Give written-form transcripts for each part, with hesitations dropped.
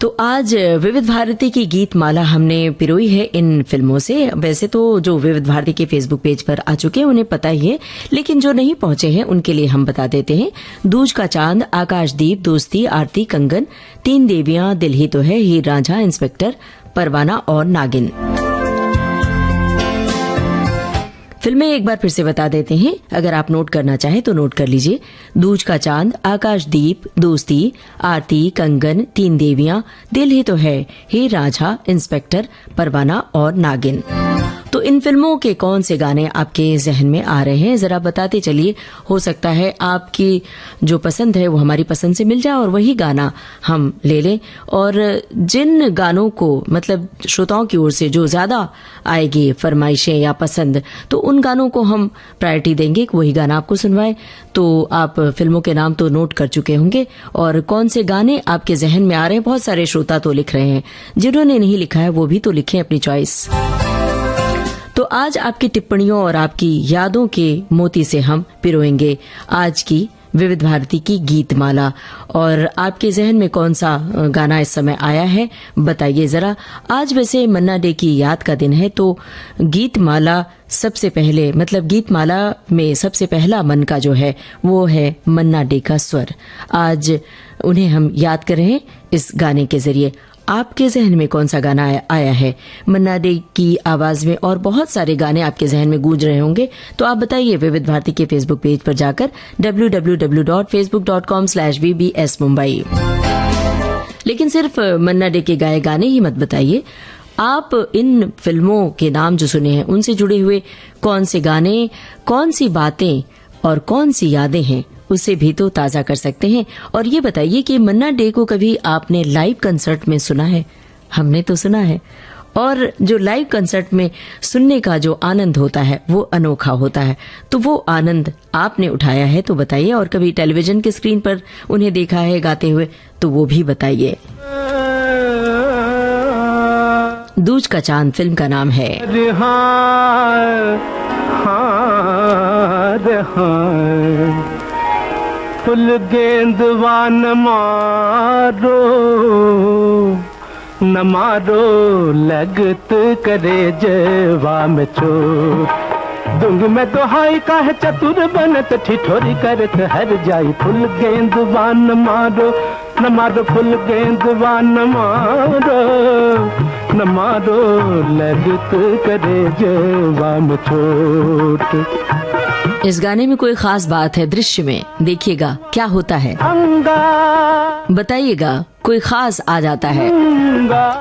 तो आज विविध भारती की गीत माला हमने पिरोई है इन फिल्मों से। वैसे तो जो विविध भारती के फेसबुक पेज पर आ चुके हैं उन्हें पता ही है, लेकिन जो नहीं पहुंचे हैं उनके लिए हम बता देते हैं। दूज का चांद, आकाशदीप, दोस्ती, आरती, कंगन, तीन देवियां, दिल ही तो है, हीर रांझा, इंस्पेक्टर, परवाना और नागिन। फिल्में एक बार फिर से बता देते हैं, अगर आप नोट करना चाहें तो नोट कर लीजिए। दूज का चांद, आकाशदीप, दोस्ती, आरती, कंगन, तीन देवियां, दिल ही तो है, हीर रांझा, इंस्पेक्टर, परवाना और नागिन। तो इन फिल्मों के कौन से गाने आपके जहन में आ रहे हैं, जरा बताते चलिए। हो सकता है आपकी जो पसंद है वो हमारी पसंद से मिल जाए और वही गाना हम ले लें। और जिन गानों को मतलब श्रोताओं की ओर से जो ज्यादा आएगी फरमाइशें या पसंद, तो उन गानों को हम प्रायोरिटी देंगे कि वही गाना आपको सुनवाए। तो आप फिल्मों के नाम तो नोट कर चुके होंगे और कौन से गाने आपके जहन में आ रहे हैं। बहुत सारे श्रोता तो लिख रहे हैं, जिन्होंने नहीं लिखा है वो भी तो लिखें अपनी चॉइस। तो आज आपकी टिप्पणियों और आपकी यादों के मोती से हम पिरोएंगे आज की विविध भारती की गीत माला। और आपके जहन में कौन सा गाना इस समय आया है बताइए जरा। आज वैसे मन्ना डे की याद का दिन है, तो गीत माला सबसे पहले मतलब गीत माला में सबसे पहला मन का जो है वो है मन्ना डे का स्वर। आज उन्हें हम याद कर रहे हैं इस गाने के जरिए। आपके जहन में कौन सा गाना आया है मन्ना डे की आवाज में? और बहुत सारे गाने आपके जहन में गूंज रहे होंगे, तो आप बताइए विविध भारती के फेसबुक पेज पर जाकर www.facebook.com/vbs mumbai। लेकिन सिर्फ मन्ना डे के गाए गाने ही मत बताइए, आप इन फिल्मों के नाम जो सुने हैं उनसे जुड़े हुए कौन से गाने, कौन सी बातें और कौन सी यादें हैं उसे भी तो ताजा कर सकते हैं। और ये बताइए कि मन्ना डे को कभी आपने लाइव कंसर्ट में सुना है? हमने तो सुना है, और जो लाइव कंसर्ट में सुनने का जो आनंद होता है वो अनोखा होता है। तो वो आनंद आपने उठाया है तो बताइए, और कभी टेलीविजन के स्क्रीन पर उन्हें देखा है गाते हुए तो वो भी बताइए। दूज का चांद फिल्म का नाम है। फुल गेंदवा न मारो लगत करे जवा में चोट। दूंग में तो हाई का है चतुर बनत ठिठोरी करत हर जाई। फुल गेंदवा न मारो फुल गेंदवा न मारो लगत करे जवा में चोट। इस गाने में कोई खास बात है दृश्य में, देखिएगा क्या होता है, बताइएगा। कोई खास आ जाता है,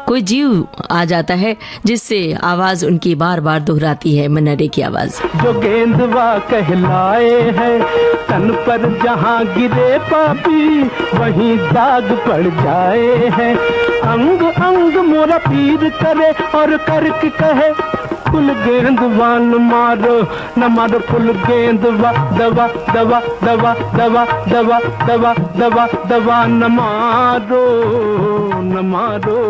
कोई जीव आ जाता है जिससे आवाज उनकी बार बार दोहराती है मन्ना डे की आवाज। जो गेंदवा कहलाए है तन पर जहाँ गिरे पापी वहीं दाग पड़ जाए है। अंग अंग मोरा पीर करे और करके कहे फुल गेंदवा न मारो फुल गेंदवा दवा दवा दवा दवा दवा दवा दवा दवा न मारो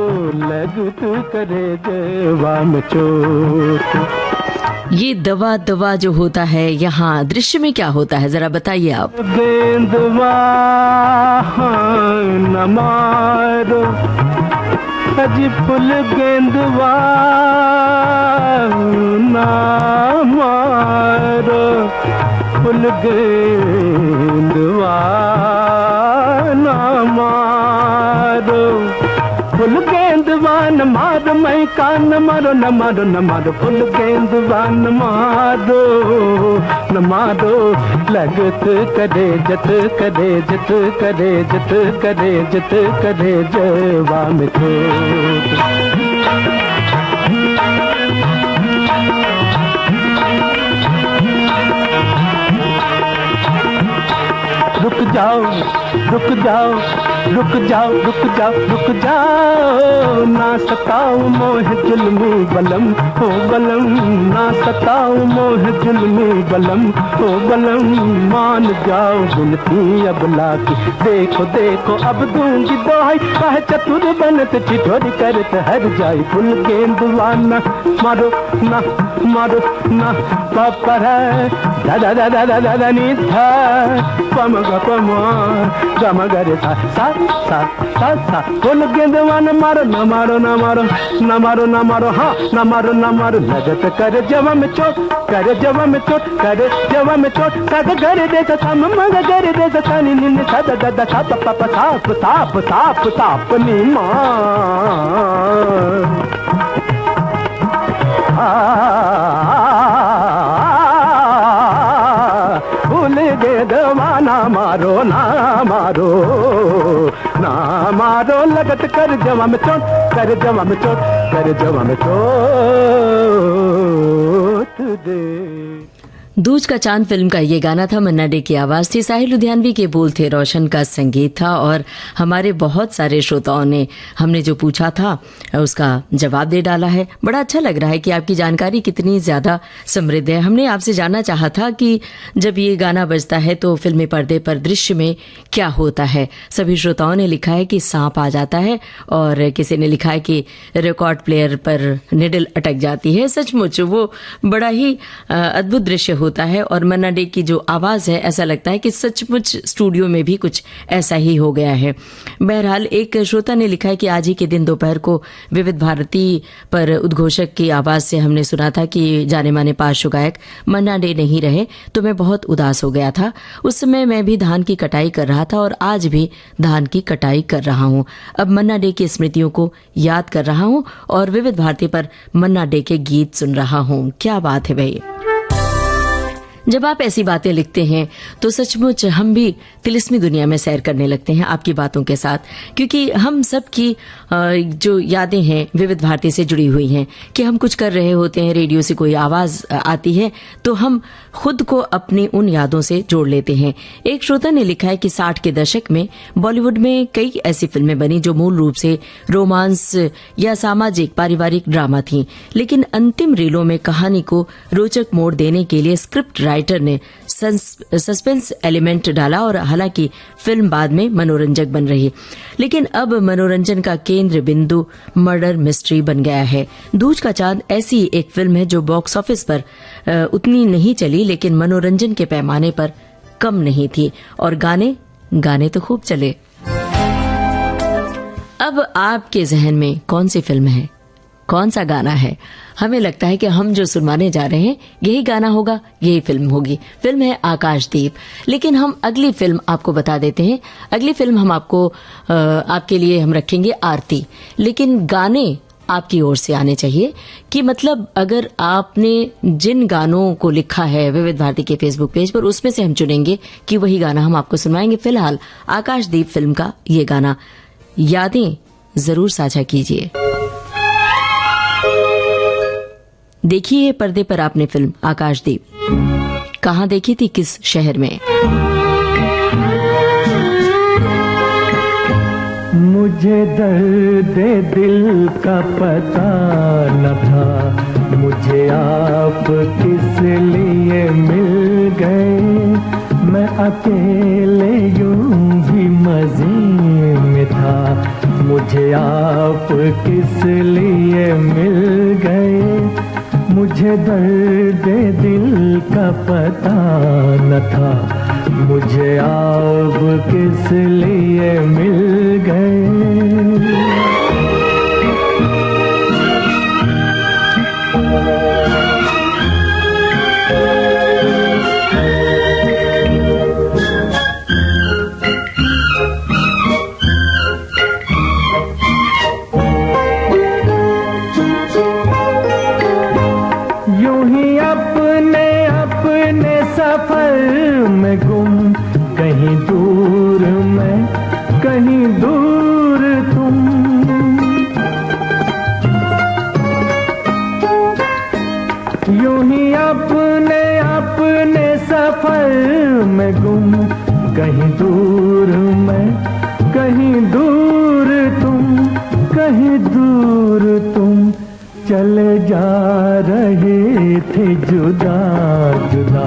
लगत करे जवा में चोट। ये दवा दवा जो होता है यहाँ दृश्य में क्या होता है जरा बताइए आप। गेंदवा न मारो अजी फुल गेंदवा ना मारो फुल गेंदवा ना मारो फुल गेंदवा न मारो मैं कान मारो न मारो फुल गेंदवा न मारो लगत करे जत करे जत करे जत करे जत करे जवा में चोट। रुक जाओ रुक जाओ रुक जाओ रुक जाओ रुक जाओ ना सताओ मोह जुल्मी बलम हो बलम ना सताओ मोह जुल्मी बलम हो बलम मान जाओ बिनती अब लाकी देखो देखो अब दूंगी दोहाई काहे चतुर बनत ठिठोरी करत हर जाई। फुल गेंदवा न मारो ना पर दा दा दा दा दा नी था पम ग पम ग म ग रे सा सा सा सा सा। बोल गेंदवा न मारो न मारो न मारो न मारो न मारो, हाँ न मारो न मारो, लगत कर जवा में चोट, कर जवा में चोट, कर जवा में चोट। सग गर दे सा मग गर दे सा नि नि सा द द सा प प साप साप साप साप नी मां। भूल गे दवा ना मारो ना मारो ना मारो, लगत कर जवा में चोट, कर जवा में चोट, कर जवा में चोट दे। दूज का चांद फिल्म का ये गाना था, मन्ना डे की आवाज थी, साहिल लुधियानवी के बोल थे, रोशन का संगीत था। और हमारे बहुत सारे श्रोताओं ने हमने जो पूछा था उसका जवाब दे डाला है। बड़ा अच्छा लग रहा है कि आपकी जानकारी कितनी ज्यादा समृद्ध है। हमने आपसे जानना चाहा था कि जब ये गाना बजता है तो फिल्मी पर्दे पर दृश्य में क्या होता है। सभी श्रोताओं ने लिखा है कि सांप आ जाता है, और किसी ने लिखा है कि रिकॉर्ड प्लेयर पर निडल अटक जाती है। सचमुच वो बड़ा ही अद्भुत दृश्य होता है, और मन्ना डे की जो आवाज है ऐसा लगता है कि सचमुच स्टूडियो में भी कुछ ऐसा ही हो गया है। बहरहाल एक श्रोता ने लिखा है कि आज ही के दिन दोपहर को विविध भारती पर उद्घोषक की आवाज से हमने सुना था कि जाने माने पार्श्व गायक मन्ना डे नहीं रहे, तो मैं बहुत उदास हो गया था। उस समय मैं भी धान की कटाई कर रहा था और आज भी धान की कटाई कर रहा हूं। अब मन्ना डे की स्मृतियों को याद कर रहा हूं और विविध भारती पर मन्ना डे के गीत सुन रहा हूं। क्या बात है भाई। जब आप ऐसी बातें लिखते हैं तो सचमुच हम भी तिलिस्मी दुनिया में सैर करने लगते हैं आपकी बातों के साथ, क्योंकि हम सब की जो यादें हैं विविध भारती से जुड़ी हुई हैं कि हम कुछ कर रहे होते हैं, रेडियो से कोई आवाज आती है तो हम खुद को अपनी उन यादों से जोड़ लेते हैं। एक श्रोता ने लिखा है कि 60 के दशक में बॉलीवुड में कई ऐसी फिल्में बनी जो मूल रूप से रोमांस या सामाजिक पारिवारिक ड्रामा थी, लेकिन अंतिम रीलों में कहानी को रोचक मोड़ देने के लिए स्क्रिप्ट राइटर ने सस्पेंस एलिमेंट डाला, और हालांकि फिल्म बाद में मनोरंजक बन रही, लेकिन अब मनोरंजन का केंद्र बिंदु मर्डर मिस्ट्री बन गया है। दूज का चांद ऐसी एक फिल्म है जो बॉक्स ऑफिस पर उतनी नहीं चली, लेकिन मनोरंजन के पैमाने पर कम नहीं थी, और गाने तो खूब चले। अब आपके जहन में कौन सी फिल्म है, कौन सा गाना है? हमें लगता है कि हम जो सुनवाने जा रहे हैं यही गाना होगा, यही फिल्म होगी। फिल्म है आकाशदीप, लेकिन हम अगली फिल्म आपको बता देते हैं। अगली फिल्म हम आपके लिए हम रखेंगे आरती, लेकिन गाने आपकी ओर से आने चाहिए। कि मतलब अगर आपने जिन गानों को लिखा है विविध भारती के फेसबुक पेज पर, उसमें से हम चुनेंगे कि वही गाना हम आपको सुनवाएंगे। फिलहाल आकाशदीप फिल्म का ये गाना, यादें जरूर साझा कीजिए। देखिए पर्दे पर आपने फिल्म आकाशदीप, कहाँ देखी थी, किस शहर में? मुझे दर्द दिल का पता न था, मुझे आप किस लिए मिल गए, मैं अकेले यूं भी मजे में था, मुझे आप किस लिए मिल गए, मुझे दर्द दिल का पता न था, मुझे आप किस लिए मिल गए। कहीं दूर मैं, कहीं दूर तुम, यूं ही अपने अपने सफर में गुम, कहीं दूर मैं, कहीं दूर तुम, कहीं दूर तुम, चले जा रहे थे जुदा जुदा,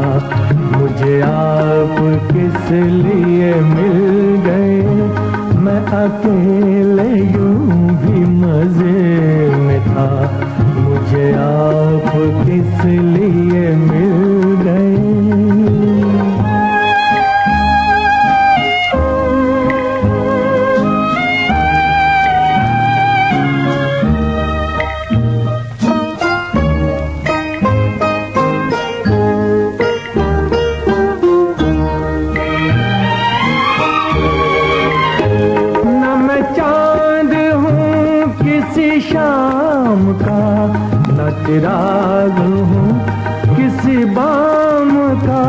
मुझे आप किस लिए मिल गए, मैं अकेले यूं भी मजे में था, मुझे आप किस लिए मिल गए। शाम का, न चिराग हूँ किसी बाम का।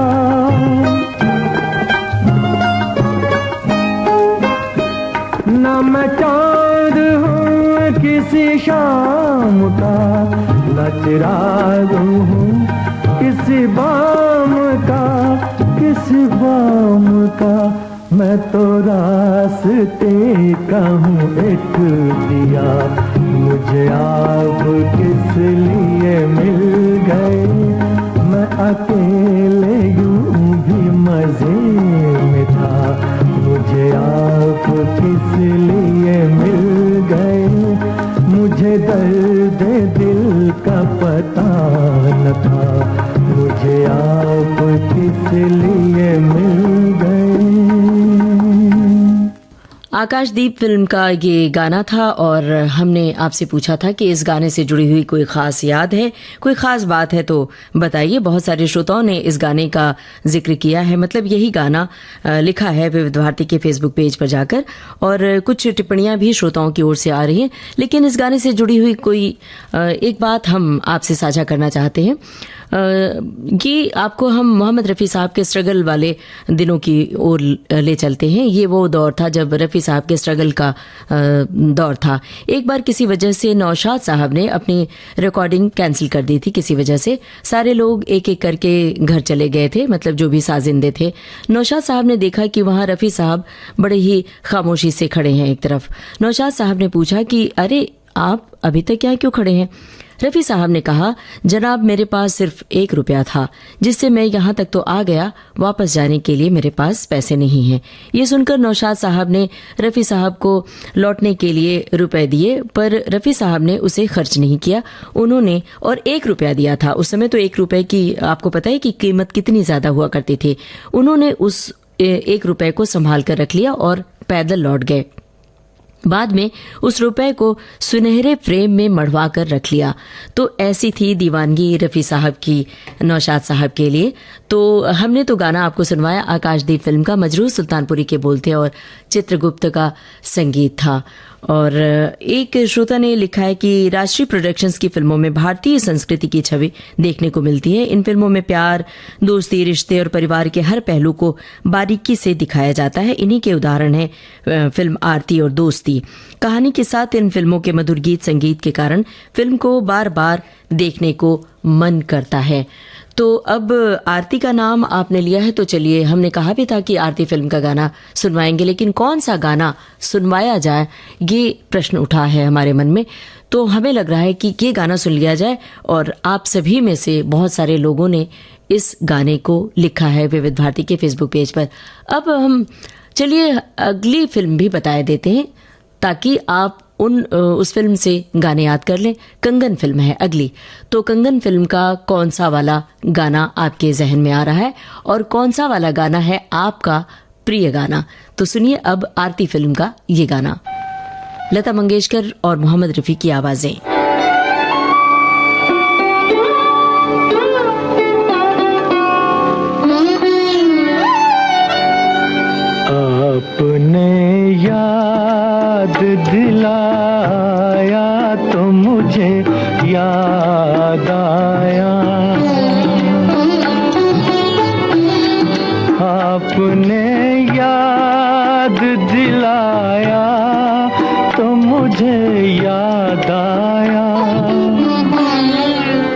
न मैं चाँद हूँ किसी शाम का, न चिराग हूँ किसी बाम का, किसी बाम का। मैं तो रास्ते का हूँ एक दिया, मुझे आप किस लिए मिल गए। मैं अकेले यूं भी मजे में था, मुझे आप किस लिए मिल गए। मुझे दर्द दिल का पता न था, मुझे आप किस लिए मिल गए। आकाशदीप फिल्म का ये गाना था और हमने आपसे पूछा था कि इस गाने से जुड़ी हुई कोई खास याद है, कोई खास बात है तो बताइए। बहुत सारे श्रोताओं ने इस गाने का जिक्र किया है, मतलब यही गाना लिखा है विविध भारती के फेसबुक पेज पर जाकर, और कुछ टिप्पणियां भी श्रोताओं की ओर से आ रही हैं। लेकिन इस गाने से जुड़ी हुई कोई एक बात हम आपसे साझा करना चाहते हैं कि आपको हम मोहम्मद रफ़ी साहब के स्ट्रगल वाले दिनों की ओर ले चलते हैं। ये वो दौर था जब रफ़ी साहब के स्ट्रगल का दौर था। एक बार किसी वजह से नौशाद साहब ने अपनी रिकॉर्डिंग कैंसिल कर दी थी। किसी वजह से सारे लोग एक एक करके घर चले गए थे, मतलब जो भी साजिंदे थे। नौशाद साहब ने देखा कि वहाँ रफ़ी साहब बड़े ही खामोशी से खड़े हैं। एक तरफ नौशाद साहब ने पूछा कि अरे आप अभी तक यहाँ क्यों खड़े हैं? रफ़ी साहब ने कहा, जनाब मेरे पास सिर्फ 1 रुपया था जिससे मैं यहाँ तक तो आ गया, वापस जाने के लिए मेरे पास पैसे नहीं हैं। ये सुनकर नौशाद साहब ने रफ़ी साहब को लौटने के लिए रुपए दिए, पर रफ़ी साहब ने उसे खर्च नहीं किया। उन्होंने और 1 रुपया दिया था। उस समय तो 1 रुपए की आपको पता है कि कीमत कितनी ज़्यादा हुआ करती थी। उन्होंने उस 1 रुपए को संभाल कर रख लिया और पैदल लौट गए। बाद में उस रुपए को सुनहरे फ्रेम में मढ़वा कर रख लिया। तो ऐसी थी दीवानगी रफ़ी साहब की नौशाद साहब के लिए। तो हमने तो गाना आपको सुनवाया आकाशदीप फिल्म का, मजरूह सुल्तानपुरी के बोल थे और चित्रगुप्त का संगीत था। और एक श्रोता ने लिखा है कि राष्ट्रीय प्रोडक्शंस की फिल्मों में भारतीय संस्कृति की छवि देखने को मिलती है। इन फिल्मों में प्यार, दोस्ती, रिश्ते और परिवार के हर पहलू को बारीकी से दिखाया जाता है। इन्हीं के उदाहरण है फिल्म आरती और दोस्ती। कहानी के साथ इन फिल्मों के मधुर गीत संगीत के कारण फिल्म को बार बार देखने को मन करता है। तो अब आरती का नाम आपने लिया है, तो चलिए, हमने कहा भी था कि आरती फिल्म का गाना सुनवाएंगे, लेकिन कौन सा गाना सुनवाया जाए ये प्रश्न उठा है हमारे मन में। तो हमें लग रहा है कि ये गाना सुन लिया जाए, और आप सभी में से बहुत सारे लोगों ने इस गाने को लिखा है विविध भारती के फेसबुक पेज पर। अब हम चलिए अगली फिल्म भी बताए देते हैं ताकि आप उस फिल्म से गाने याद कर लें। कंगन फिल्म है अगली। तो कंगन फिल्म का कौन सा वाला गाना आपके जहन में आ रहा है और कौन सा वाला गाना है आपका प्रिय गाना? तो सुनिए अब आरती फिल्म का ये गाना, लता मंगेशकर और मोहम्मद रफ़ी की आवाजें। आपने याद दिलाया तो मुझे याद आया, आपने याद दिलाया तो मुझे याद आया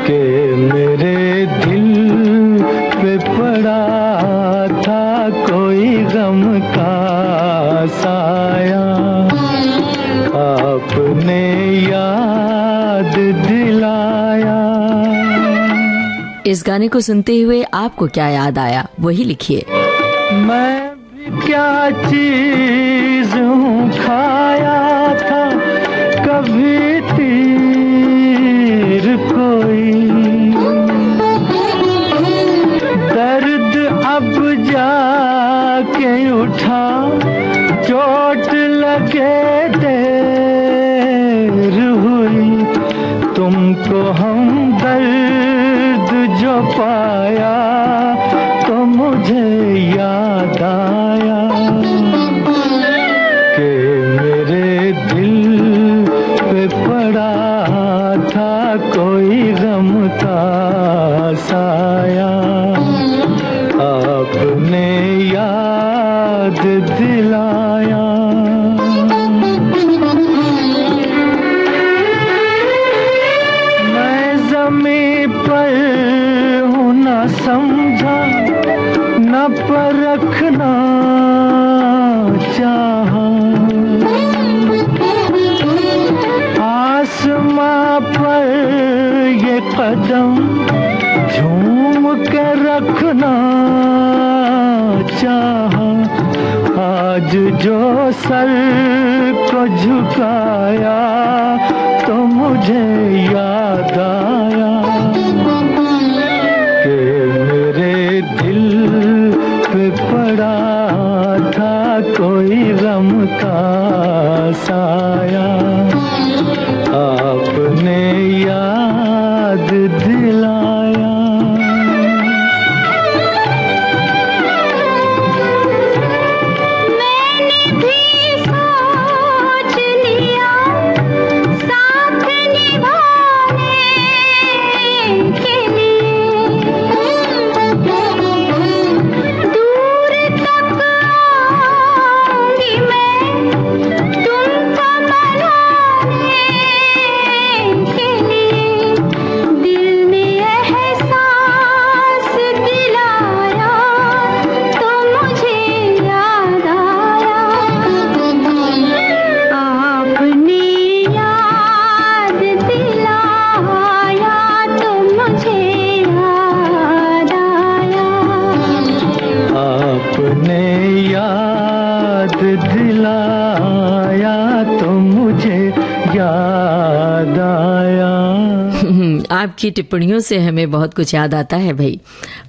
कि मेरे दिल पे पड़ा था कोई गम का साया। आपने याद दिलाया। इस गाने को सुनते हुए आपको क्या याद आया वही लिखिए। मैं भी क्या चीज हूँ, खाया था कभी तीर कोई, दर्द अब जाके उठा, चोट लगे देर हुई, तुमको हमदर्द जो पाया तो मुझे याद आया कि मेरे दिल कदम झूम के रखना चाहा, आज जो सर को झुकाया तो मुझे याद आया कि मेरे दिल पे पड़ा था कोई गम का साया, आपने याद दिलाया। मैंने भी सोच लिया साथ निभाने के लिए, दूर तक आऊंगी मैं तुमको मनाने के लिए। दिल ने एहसास दिलाया तो मुझे याद आया, आपने याद दिलाया तो मुझे याद आया, आपने याद दिलाया तो मुझे याद आया। आपकी टिप्पणियों से हमें बहुत कुछ याद आता है भाई।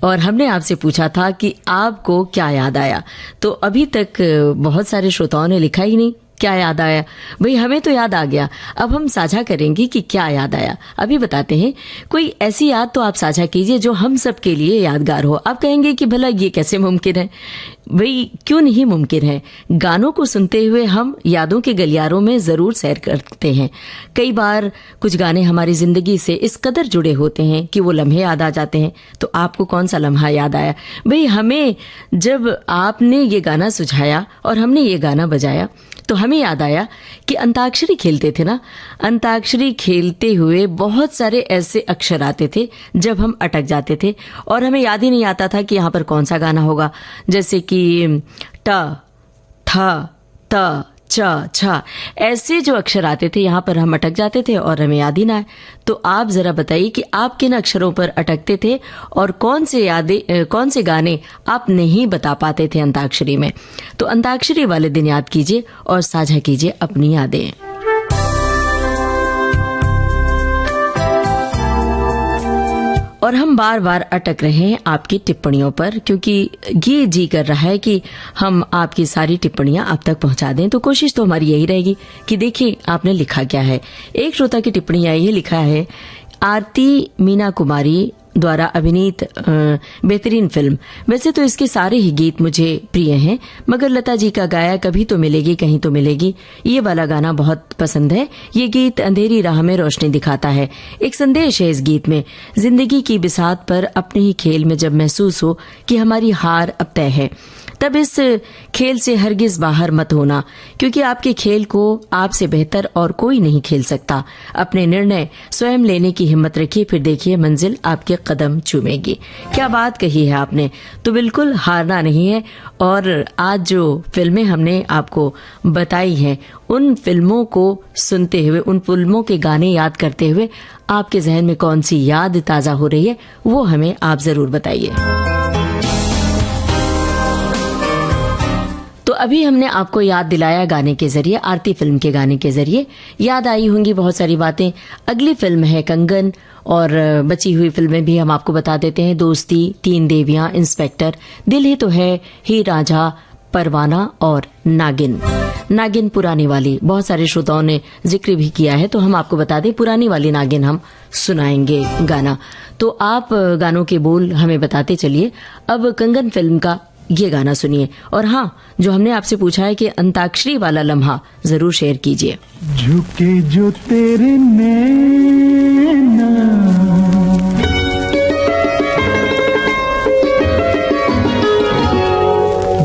और हमने आपसे पूछा था कि आपको क्या याद आया, तो अभी तक बहुत सारे श्रोताओं ने लिखा ही नहीं क्या याद आया। भाई हमें तो याद आ गया, अब हम साझा करेंगे कि क्या याद आया। अभी बताते हैं, कोई ऐसी याद तो आप साझा कीजिए जो हम सब के लिए यादगार हो। आप कहेंगे कि भला ये कैसे मुमकिन है? भाई क्यों नहीं मुमकिन है। गानों को सुनते हुए हम यादों के गलियारों में जरूर सैर करते हैं। कई बार कुछ गाने हमारी जिंदगी से इस कदर जुड़े होते हैं कि वो लम्हे याद आ जाते हैं। तो आपको कौन सा लम्हा याद आया? भाई हमें जब आपने ये गाना सुझाया और हमने ये गाना बजाया तो हमें याद आया कि अंताक्षरी खेलते थे ना। अंताक्षरी खेलते हुए बहुत सारे ऐसे अक्षर आते थे जब हम अटक जाते थे और हमें याद ही नहीं आता था कि यहाँ पर कौन सा गाना होगा। जैसे कि ट, थ, त, च, छ, ऐसे जो अक्षर आते थे यहाँ पर हम अटक जाते थे और हमें याद ही ना आए। तो आप जरा बताइए कि आप किन अक्षरों पर अटकते थे और कौन से गाने आप नहीं बता पाते थे अंताक्षरी में। तो अंताक्षरी वाले दिन याद कीजिए और साझा कीजिए अपनी यादें। और हम बार बार अटक रहे हैं आपकी टिप्पणियों पर, क्योंकि ये जी कर रहा है कि हम आपकी सारी टिप्पणियां आप तक पहुंचा दें। तो कोशिश तो हमारी यही रहेगी कि देखिए आपने लिखा क्या है। एक श्रोता की टिप्पणी आई है, लिखा है आरती मीना कुमारी द्वारा अभिनीत बेहतरीन फिल्म। वैसे तो इसके सारे ही गीत मुझे प्रिय हैं, मगर लता जी का गाया कभी तो मिलेगी कहीं तो मिलेगी, ये वाला गाना बहुत पसंद है। ये गीत अंधेरी राह में रोशनी दिखाता है। एक संदेश है इस गीत में, जिंदगी की बिसात पर अपने ही खेल में जब महसूस हो कि हमारी हार अब तय है, तब इस खेल से हरगिज बाहर मत होना, क्योंकि आपके खेल को आपसे बेहतर और कोई नहीं खेल सकता। अपने निर्णय स्वयं लेने की हिम्मत रखिए, फिर देखिए मंजिल आपके कदम चूमेगी। क्या बात कही है आपने। तो बिल्कुल हारना नहीं है। और आज जो फिल्में हमने आपको बताई हैं, उन फिल्मों को सुनते हुए, उन फिल्मों के गाने याद करते हुए आपके जहन में कौन सी याद ताजा हो रही है, वो हमें आप जरूर बताइए। तो अभी हमने आपको याद दिलाया गाने के जरिए, आरती फिल्म के गाने के जरिए। याद आई होंगी बहुत सारी बातें। अगली फिल्म है कंगन, और बची हुई फिल्में भी हम आपको बता देते हैं। दोस्ती, तीन देवियां, इंस्पेक्टर, दिल ही तो है, ही रांझा, परवाना और नागिन। नागिन पुरानी वाली, बहुत सारे श्रोताओं ने जिक्र भी किया है, तो हम आपको बता दें पुरानी वाली नागिन हम सुनाएंगे गाना। तो आप गानों के बोल हमें बताते चलिए। अब कंगन फिल्म का ये गाना सुनिए। और हाँ, जो हमने आपसे पूछा है कि अंताक्षरी वाला लम्हा जरूर शेयर कीजिए। झुके जो तेरे नैना,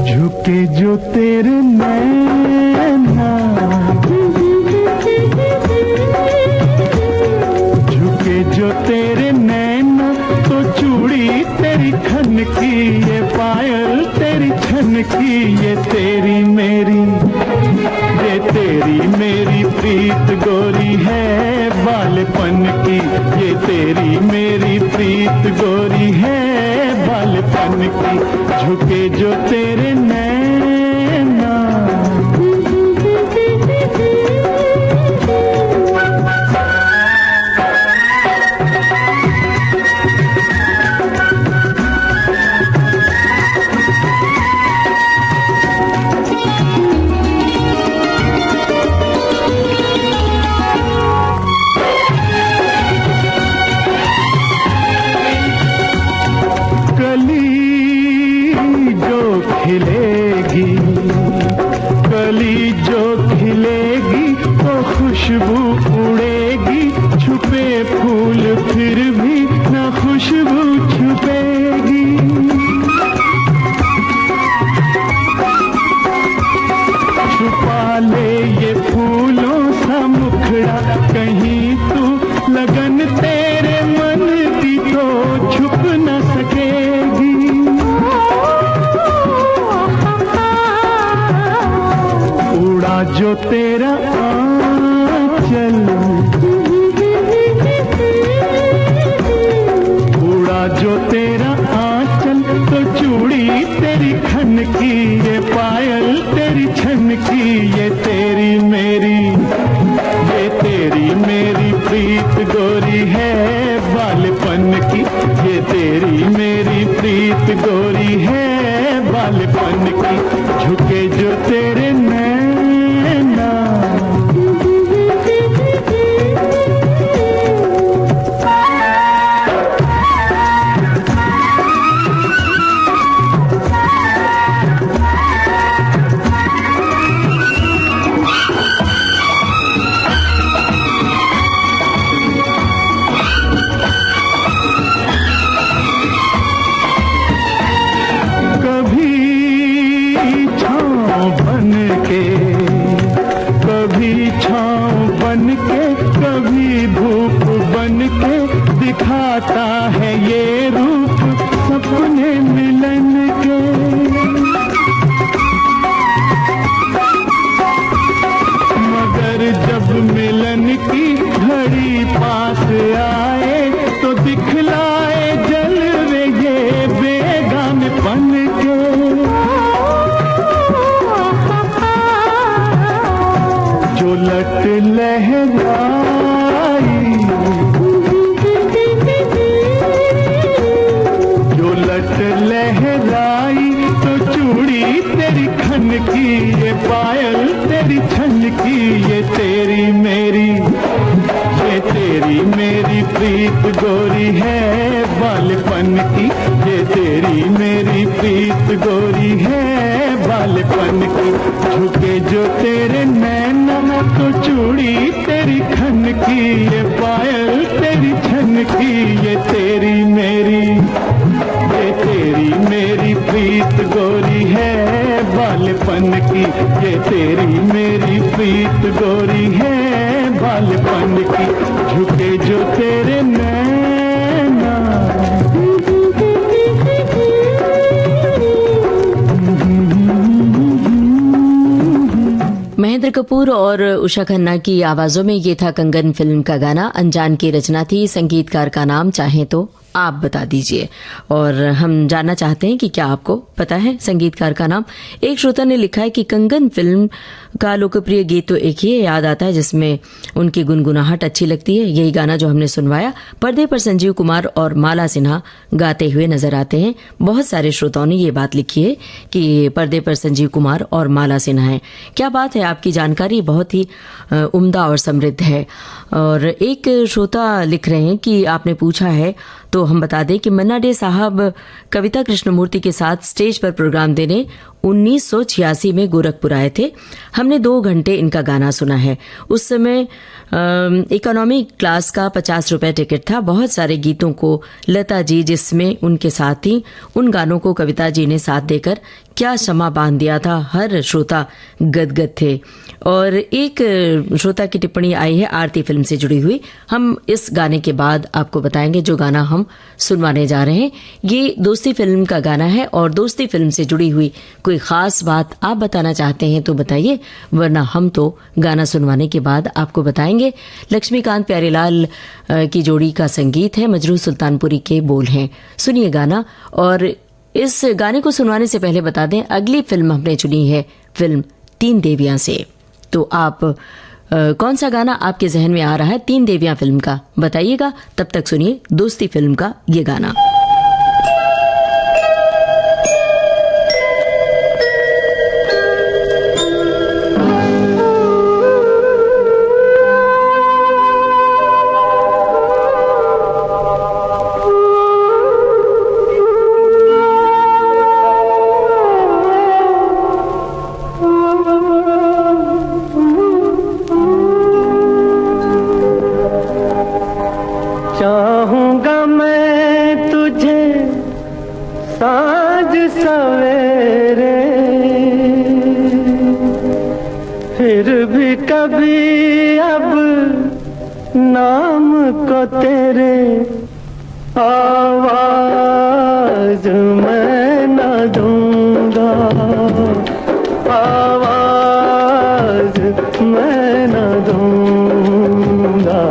झुके जो तेरे नैना, झुके जो तेरे नैना, तो चूड़ी तेरी खन की, ये पायल तेरी छन की, ये तेरी मेरी, ये तेरी मेरी प्रीत गोरी है बालपन की, ये तेरी मेरी प्रीत गोरी है बालपन की, झुके जो तेरे नैना। कली जो खिलेगी तो खुशबू उड़ेगी, छुपे फूल फिर भी न खुशबू छुपेगी। छुपा ले ये फूलों सा मुखड़ा, कहीं तू लगन तेरे मन की तो छुप न सकेगी। उड़ा जो तेरा आंचल, उड़ा जो तेरा आंचल, तो चूड़ी तेरी खन की, ये पायल तेरी छन की, ये तेरी मेरी, ये तेरी मेरी प्रीत गोरी है बालपन की, ये तेरी मेरी प्रीत गोरी है बालपन की, झुके जो तेरे नैना। कभी धूप बन के दिखाता है ये रूप सपने मिलन के। मगर जब मिलन की घड़ी पास आए तो दिखलाए जलवे ये बेगानपन के। जो लट लहराई, जो लट लहराई, तो चूड़ी तेरी खन की, ये पायल तेरी छन की, ये तेरी मेरी, ये तेरी मेरी प्रीत गोरी है बालपन की, ये तेरी मेरी प्रीत गोरी है बालपन की, झुके जो तेरे नैना, तो चूड़ी तेरी खन की, ये पायल तेरी छन की, ये तेरी मेरी, ये तेरी मेरी प्रीत गोरी है बालपन की, ये तेरी मेरी प्रीत गोरी है बालपन की, झुके जो तेरे नैना। महेंद्र कपूर और उषा खन्ना की आवाजों में ये था कंगन फिल्म का गाना। अनजान की रचना थी। संगीतकार का नाम चाहें तो आप बता दीजिए। और हम जानना चाहते हैं कि क्या आपको पता है संगीतकार का नाम। एक श्रोता ने लिखा है कि कंगन फिल्म का लोकप्रिय गीत तो एक ही याद आता है जिसमें उनकी गुनगुनाहट अच्छी लगती है, यही गाना जो हमने सुनवाया। पर्दे पर संजीव कुमार और माला सिन्हा गाते हुए नजर आते हैं। बहुत सारे श्रोताओं ने ये बात लिखी है कि पर्दे पर संजीव कुमार और माला सिन्हा है। क्या बात है, आपकी जानकारी बहुत ही उम्दा और समृद्ध है। और एक श्रोता लिख रहे हैं कि आपने पूछा है तो हम बता दें कि मन्ना डे साहब कविता कृष्णमूर्ति के साथ स्टेज पर प्रोग्राम देने 1986 में गोरखपुर आए थे। हमने 2 घंटे इनका गाना सुना है। उस समय इकोनॉमी क्लास का 50 रुपए टिकट था। बहुत सारे गीतों को लता जी जिसमें उनके साथ थी, उन गानों को कविता जी ने साथ देकर क्या समा बांध दिया था। हर श्रोता गदगद थे। और एक श्रोता की टिप्पणी आई है आरती फिल्म से जुड़ी हुई। हम इस गाने के बाद आपको बताएंगे जो गाना हम सुनवाने जा रहे हैं। ये दोस्ती फिल्म का गाना है और दोस्ती फिल्म से जुड़ी हुई कुछ कोई खास बात आप बताना चाहते हैं तो बताइए, वरना हम तो गाना सुनवाने के बाद आपको बताएंगे। लक्ष्मीकांत प्यारेलाल की जोड़ी का संगीत है, मजरूह सुल्तानपुरी के बोल हैं। सुनिए गाना। और इस गाने को सुनवाने से पहले बता दें, अगली फिल्म हमने चुनी है फिल्म तीन देवियां से। तो आप कौन सा गाना आपके जहन में आ रहा है तीन देवियां फिल्म का, बताइएगा। तब तक सुनिए दोस्ती फिल्म का ये गाना। चाहूंगा मैं तुझे साँझ सवेरे, फिर भी कभी अब नाम को तेरे आवाज मैं न दूंगा, आवाज मैं न दूंगा।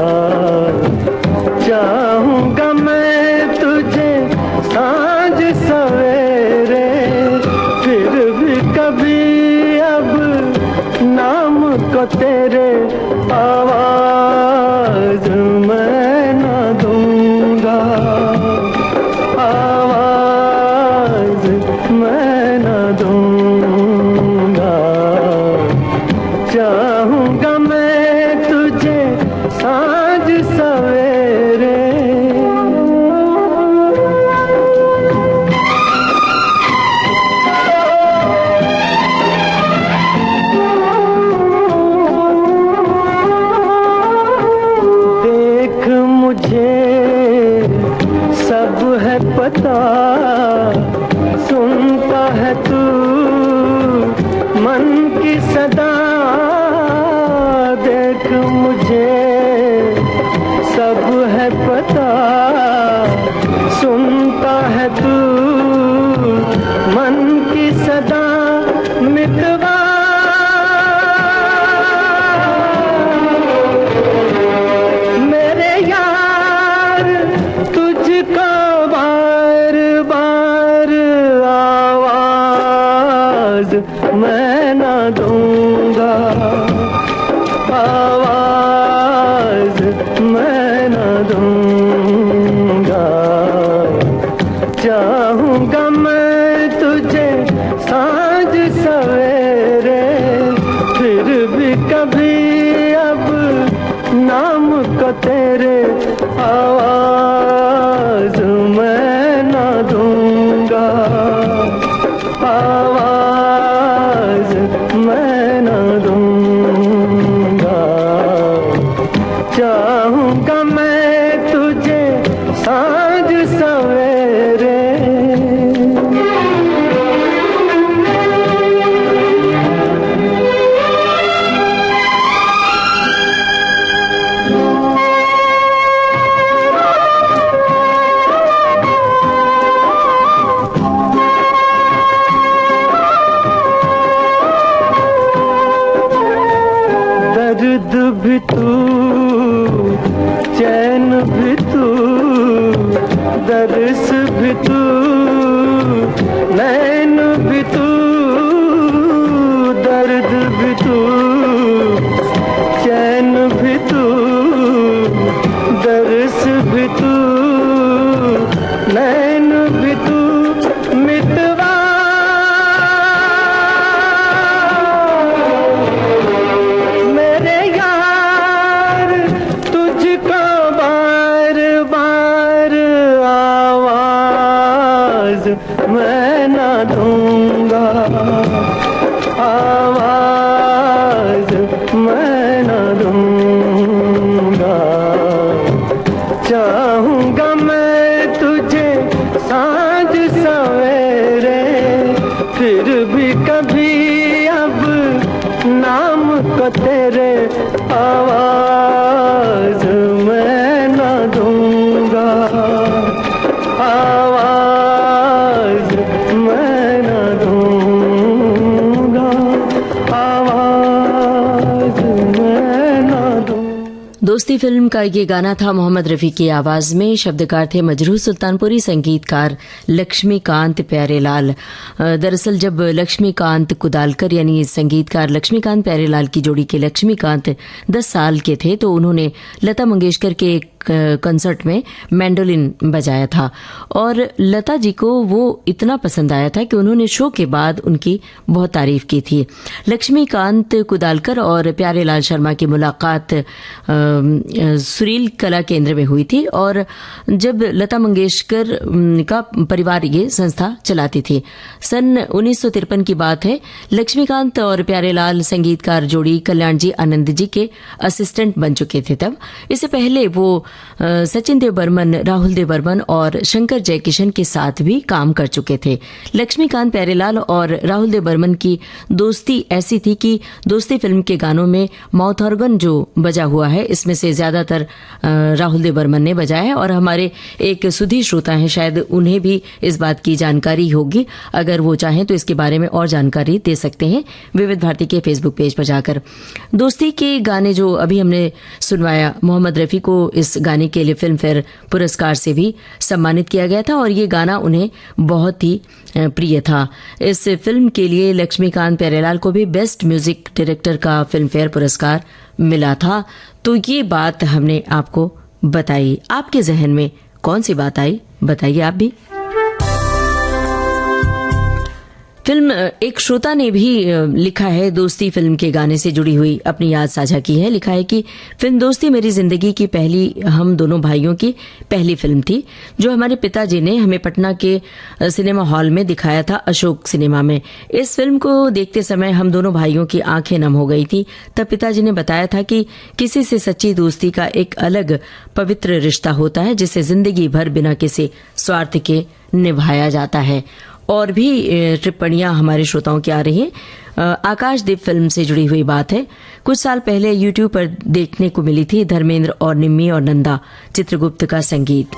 चाहूंगा मैं तुझे साँझ सवेरे, फिर भी कभी अब नाम को तेरे आवाज मैं न दूंगा, आवाज मैं न दूंगा। चाहूंगा मैं तुझे साँझ सवेरे। देख मुझे सब है पता, सुनता है तू मन की सदा। देख मुझे सब है पता, सुनता है तू मन की सदा। मितवा मेरे यार तुझको बार बार आवाज मैं न दूंगा, आवाज मैं न दूंगा। चाहूंगा मैं तुझे साँझ सवेरे, फिर भी कभी अब नाम को तेरे आवाज मैं न दूंगा, आवाज मैं न दूंगा। चाहूंगा मैं तुझे साँझ सवेरे। दर्द भी तू, चैन भी तू, दर्स भी तू, नैन भी तू। दर्द भी तू, चैन भी तू, दर्स भी तू, नैन भी तू। मितवा मेरे यार तुझको बार बार आवाज मैं न दूंगा, आवाज मैं न दूंगा। चाहूंगा मैं तुझे साँझ सवेरे, फिर भी कभी अब नाम को तेरे आवाज मैं न दूंगा, आवाज दोस्ती फिल्म का ये गाना था मोहम्मद रफी की आवाज में। शब्दकार थे मजरूह सुल्तानपुरी, संगीतकार लक्ष्मीकांत प्यारेलाल। दरअसल जब लक्ष्मीकांत कुदालकर यानी संगीतकार लक्ष्मीकांत प्यारेलाल की जोड़ी के लक्ष्मीकांत 10 साल के थे तो उन्होंने लता मंगेशकर के एक कंसर्ट में मैंडोलिन बजाया था और लता जी को वो इतना पसंद आया था कि उन्होंने शो के बाद उनकी बहुत तारीफ की थी। लक्ष्मीकांत कुदालकर और प्यारेलाल शर्मा की मुलाकात सुरील कला केंद्र में हुई थी और जब लता मंगेशकर का परिवार ये संस्था चलाती थी। सन 1953 की बात है। लक्ष्मीकांत और प्यारेलाल संगीतकार जोड़ी कल्याण जी आनंद जी के असिस्टेंट बन चुके थे तब। इससे पहले वो सचिन देव बर्मन, राहुल देव बर्मन और शंकर जयकिशन के साथ भी काम कर चुके थे। लक्ष्मीकांत प्यारेलाल और राहुल देव बर्मन की दोस्ती ऐसी थी कि दोस्ती फिल्म के गानों में माउथ ऑर्गन जो बजा हुआ है इसमें से ज्यादातर राहुल देव बर्मन ने बजाया है और हमारे एक सुधी श्रोता हैं, शायद उन्हें भी इस बात की जानकारी होगी। अगर वो चाहें तो इसके बारे में और जानकारी दे सकते हैं विविध भारती के फेसबुक पेज पर जाकर। दोस्ती के गाने जो अभी हमने सुनवाया, मोहम्मद रफी को इस गाने के लिए फिल्म फेयर पुरस्कार से भी सम्मानित किया गया था और ये गाना उन्हें बहुत ही प्रिय था। इस फिल्म के लिए लक्ष्मीकांत प्यारेलाल को भी बेस्ट म्यूजिक डायरेक्टर का फिल्म फेयर पुरस्कार मिला था। तो ये बात हमने आपको बताई। आपके जहन में कौन सी बात आई, बताइए आप भी। फिल्म एक श्रोता ने भी लिखा है, दोस्ती फिल्म के गाने से जुड़ी हुई अपनी याद साझा की है। लिखा है कि फिल्म दोस्ती मेरी जिंदगी की पहली, हम दोनों भाइयों की पहली फिल्म थी जो हमारे पिताजी ने हमें पटना के सिनेमा हॉल में दिखाया था, अशोक सिनेमा में। इस फिल्म को देखते समय हम दोनों भाइयों की आंखें नम हो गई थी। तब पिताजी ने बताया था कि किसी से सच्ची दोस्ती का एक अलग पवित्र रिश्ता होता है जिसे जिंदगी भर बिना किसी स्वार्थ के निभाया जाता है। और भी टिप्पणियां हमारे श्रोताओं की आ रही हैं। आकाशदीप फिल्म से जुड़ी हुई बात है। कुछ साल पहले यूट्यूब पर देखने को मिली थी धर्मेंद्र और निम्मी और नंदा चित्रगुप्त का संगीत।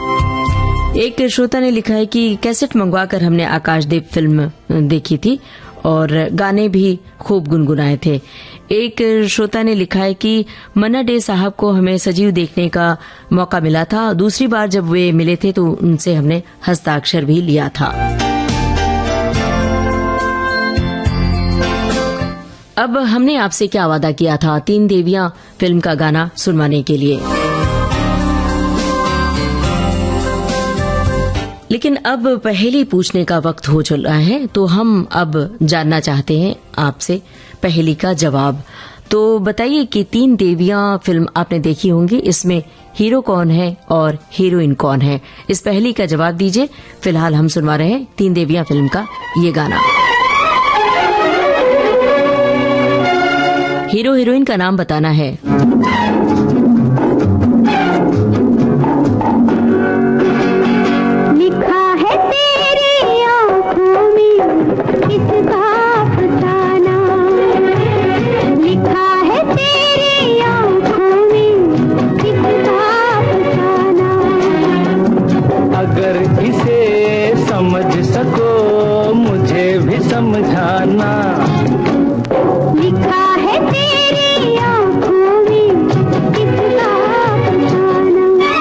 एक श्रोता ने लिखा है कि कैसेट मंगवाकर हमने आकाशदीप फिल्म देखी थी और गाने भी खूब गुनगुनाए थे। एक श्रोता ने लिखा है कि मन्ना डे साहब को हमें सजीव देखने का मौका मिला था। दूसरी बार जब वे मिले थे तो उनसे हमने हस्ताक्षर भी लिया था। अब हमने आपसे क्या वादा किया था, 3 देवियां फिल्म का गाना सुनवाने के लिए। लेकिन अब पहेली पूछने का वक्त हो चला है तो हम अब जानना चाहते हैं आपसे पहेली का जवाब। तो बताइए कि 3 देवियां फिल्म आपने देखी होंगी, इसमें हीरो कौन है और हीरोइन कौन है? इस पहेली का जवाब दीजिए। फिलहाल हम सुनवा रहे हैं 3 देवियां फिल्म का ये गाना। हीरो हीरोइन का नाम बताना है। लिखा है तेरी आँखों में किसका फसाना, लिखा है तेरी आँखों में किसका फसाना। अगर इसे समझ सको मुझे भी समझाना। लिखा है तेरी आँखों में किसका फसाना।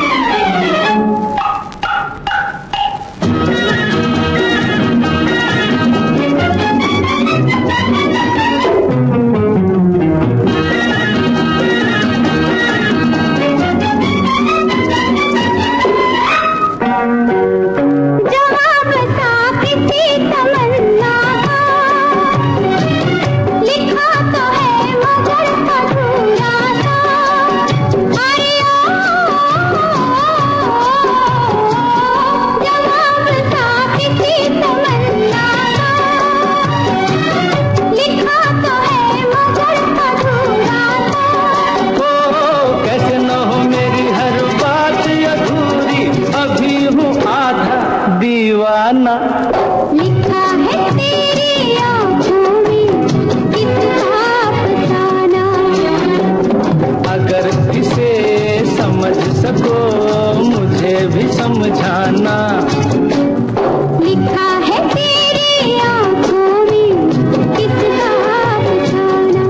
जवाब था किसी तमन्ना का, लिखा तो है मगर अधूरा था। आया जवाब था किसी तमन्ना का, लिखा तो है मगर अधूरा था। हो कैसे न हो मेरी हर बात अधूरी, अभी हूँ आधा दीवाना। लिखा है तेरी आँखों में किसका फसाना। अगर इसे समझ सको मुझे भी समझाना। लिखा है तेरी आँखों में किसका फसाना।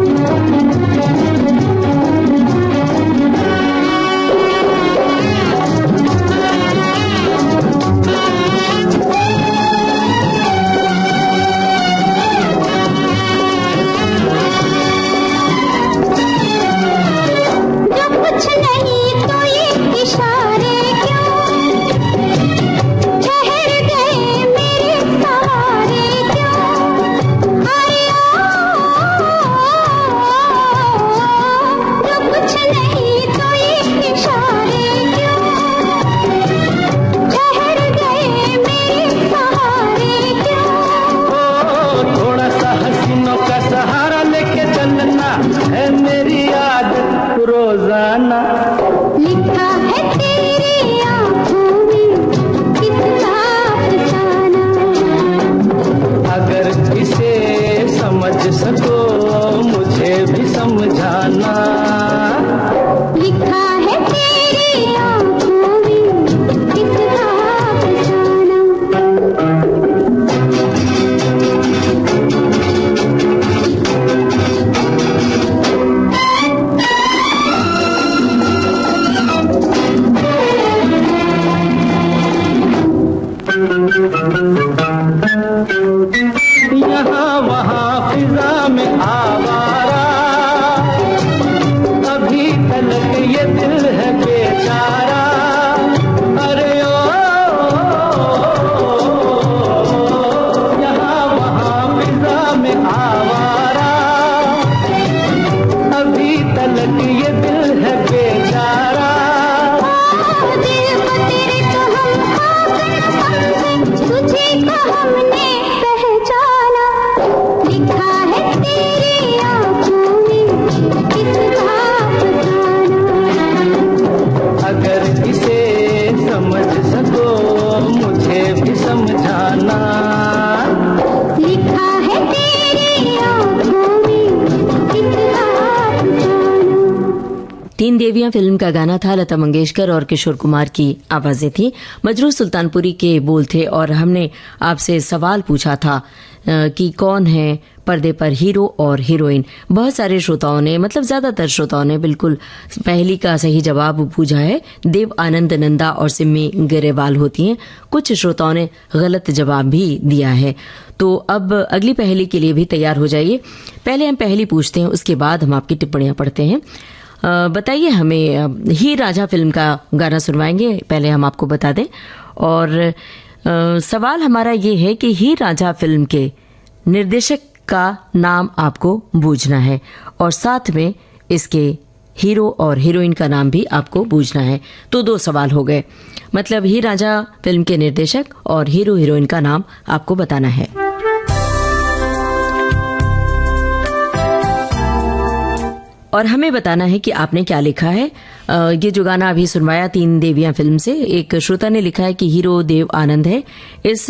लिखा है तेरी आँखों में कितना अफसाना। अगर इसे समझ सको मुझे भी समझाना। लिखा है तेरी आँखों में कितना अफसाना। यहाँ वहाँ फिजा में आवारा, अभी तलक ये दिल है बेचारा। अरे ओ यहाँ वहाँ फिजा में आवारा, अभी तलक ये दिल है बेचारा। दिल को तेरे तो हम खाकर समझे, तुझे को हमने पहचाना। लिखा है तेरी आँखों में कितना अफसाना। अगर इसे समझ सको मुझे भी समझाना। लिखा है तेरी आँखों में कितना अफसाना। तीन देवियां फिल्म का गाना था। लता मंगेशकर और किशोर कुमार की आवाजें थी। मजरू सुल्तानपुरी के बोल थे और हमने आपसे सवाल पूछा था कि कौन है पर्दे पर हीरो और हीरोइन। बहुत सारे श्रोताओं ने, मतलब ज्यादातर श्रोताओं ने बिल्कुल पहली का सही जवाब पूछा है। देव आनंद नंदा और सिमी गरेवाल होती हैं। कुछ श्रोताओं ने गलत जवाब भी दिया है। तो अब अगली पहेली के लिए भी तैयार हो जाइए। पहले हम पहेली पूछते हैं, उसके बाद हम आपकी टिप्पणियां पढ़ते हैं। बताइए हमें, हीर रांझा फिल्म का गाना सुनवाएंगे, पहले हम आपको बता दें। और सवाल हमारा ये है कि हीर रांझा फिल्म के निर्देशक का नाम आपको बूझना है और साथ में इसके हीरो और हीरोइन का नाम भी आपको बूझना है। तो दो सवाल हो गए, मतलब हीर रांझा फिल्म के निर्देशक और हीरो हीरोइन का नाम आपको बताना है। और हमें बताना है कि आपने क्या लिखा है। ये जो गाना अभी सुनवाया तीन देवियां फिल्म से, एक श्रोता ने लिखा है कि हीरो देव आनंद है। इस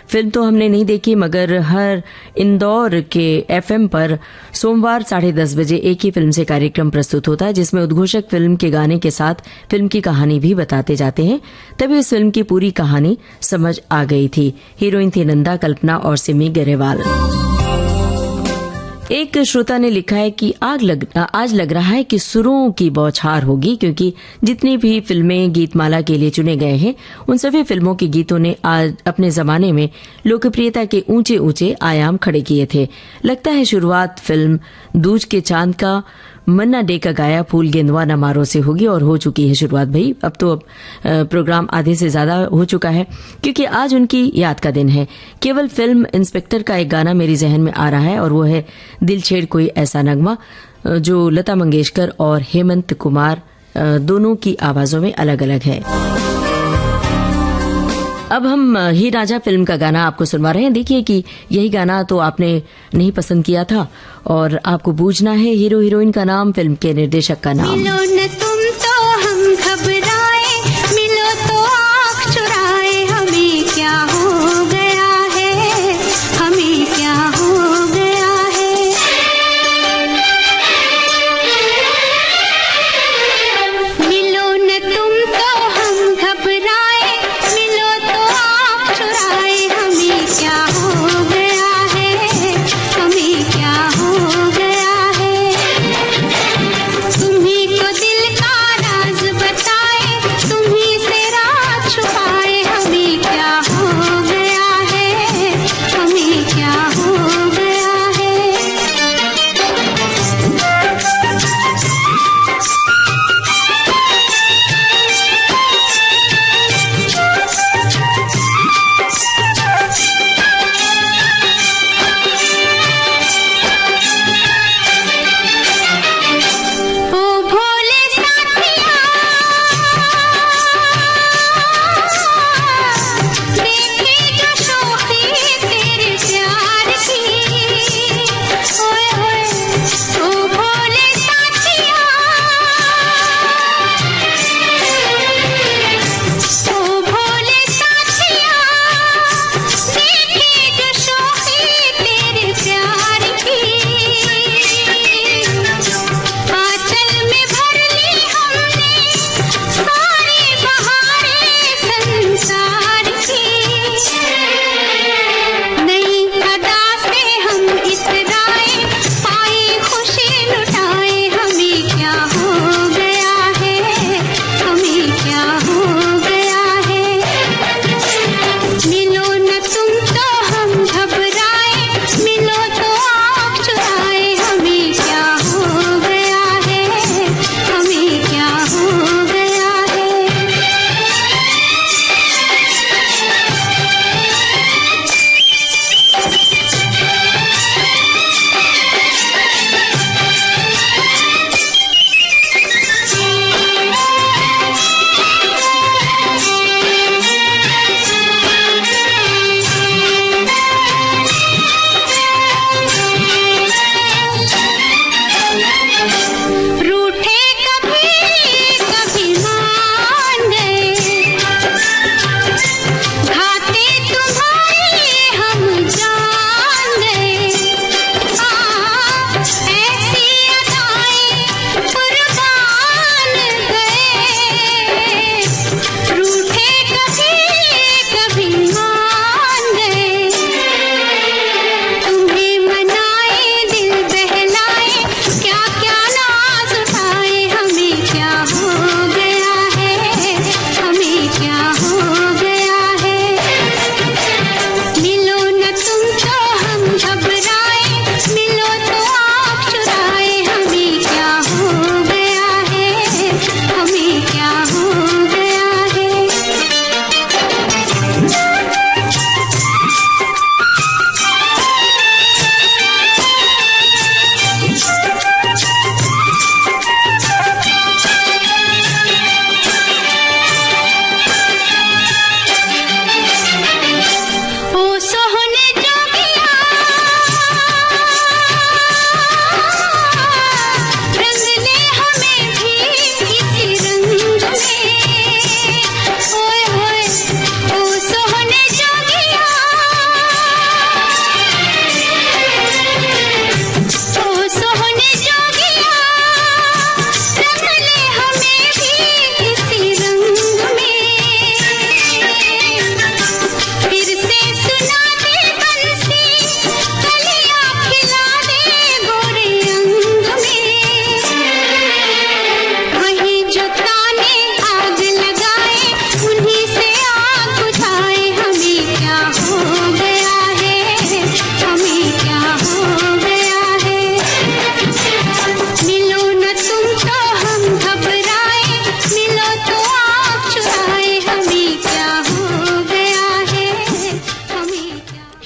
फिल्म तो हमने नहीं देखी, मगर हर इंदौर के एफएम पर सोमवार 10:30 बजे एक ही फिल्म से कार्यक्रम प्रस्तुत होता है, जिसमें उद्घोषक फिल्म के गाने के साथ फिल्म की कहानी भी बताते जाते हैं। तभी इस फिल्म की पूरी कहानी समझ आ गई थी। हीरोइन थी नंदा, कल्पना और सिमी गरेवाल। एक श्रोता ने लिखा है कि आज लग रहा है कि सुरों की बौछार होगी, क्योंकि जितनी भी फिल्में गीतमाला के लिए चुने गए हैं उन सभी फिल्मों के गीतों ने आज अपने जमाने में लोकप्रियता के ऊंचे ऊंचे आयाम खड़े किए थे। लगता है शुरुआत फिल्म दूज के चांद का मन्ना डे का गाया फूल गेंदवा न मारो से होगी, और हो चुकी है शुरुआत भाई। अब तो प्रोग्राम आधे से ज्यादा हो चुका है, क्योंकि आज उनकी याद का दिन है। केवल फिल्म इंस्पेक्टर का एक गाना मेरे जहन में आ रहा है, और वो है दिल छेड़ कोई ऐसा नगमा, जो लता मंगेशकर और हेमंत कुमार दोनों की आवाजों में अलग अलग है। अब हम हीर रांझा फिल्म का गाना आपको सुनवा रहे हैं। देखिए कि यही गाना तो आपने नहीं पसंद किया था, और आपको बूझना है हीरो हीरोइन का नाम, फिल्म के निर्देशक का नाम। मिलो न तुम तो हम घबराए, मिलो तो आँख चुराए, हमें क्या हो गया है, हमें क्या हो गया है। मिलो न तुम तो हम घबराए, मिलो तो आँख चुराए, हमें क्या हो गया है, हमें क्या हो गया है। तुम्हीं को दिल का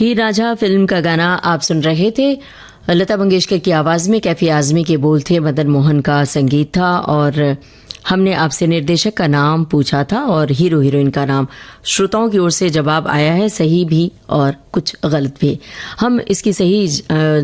हीर रांझा फिल्म का गाना आप सुन रहे थे। लता मंगेशकर की आवाज में कैफी आजमी के बोल थे, मदन मोहन का संगीत था और हमने आपसे निर्देशक का नाम पूछा था और हीरो हीरोइन का नाम। श्रोताओं की ओर से जवाब आया है, सही भी और कुछ गलत भी। हम इसकी सही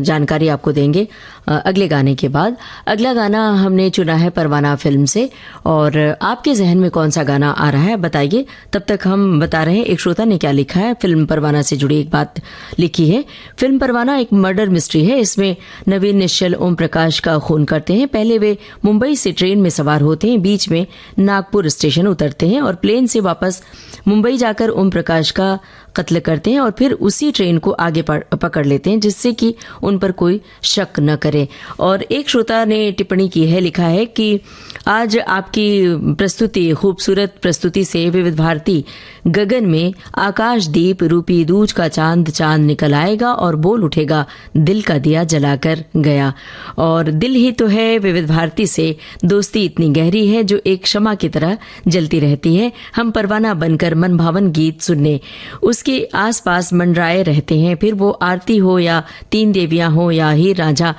जानकारी आपको देंगे अगले गाने के बाद। अगला गाना हमने चुना है परवाना फिल्म से और आपके जहन में कौन सा गाना आ रहा है बताइए। तब तक हम बता रहे हैं एक श्रोता ने क्या लिखा है। फिल्म परवाना से जुड़ी एक बात लिखी है। फिल्म परवाना एक मर्डर मिस्ट्री है। इसमें नवीन निश्चल ओम प्रकाश का खून करते हैं। पहले वे मुंबई से ट्रेन में सवार होते हैं, बीच में नागपुर स्टेशन उतरते हैं और प्लेन से वापस मुंबई जाकर ओम प्रकाश का कत्ल करते हैं और फिर उसी ट्रेन को आगे पकड़ लेते हैं जिससे कि उन पर कोई शक न करे। और एक श्रोता ने टिप्पणी की है, लिखा है कि आज आपकी प्रस्तुति, खूबसूरत प्रस्तुति से विविध भारती गगन में आकाशदीप रूपी दूज का चांद चांद निकल आएगा और बोल उठेगा दिल का दिया जलाकर गया। और दिल ही तो है विविध भारती से दोस्ती इतनी गहरी है जो एक शमा की तरह जलती रहती है। हम परवाना बनकर मनभावन गीत सुनने उसके आसपास मंडराए रहते हैं। फिर वो आरती हो या तीन देवियां हो या हीर रांझा,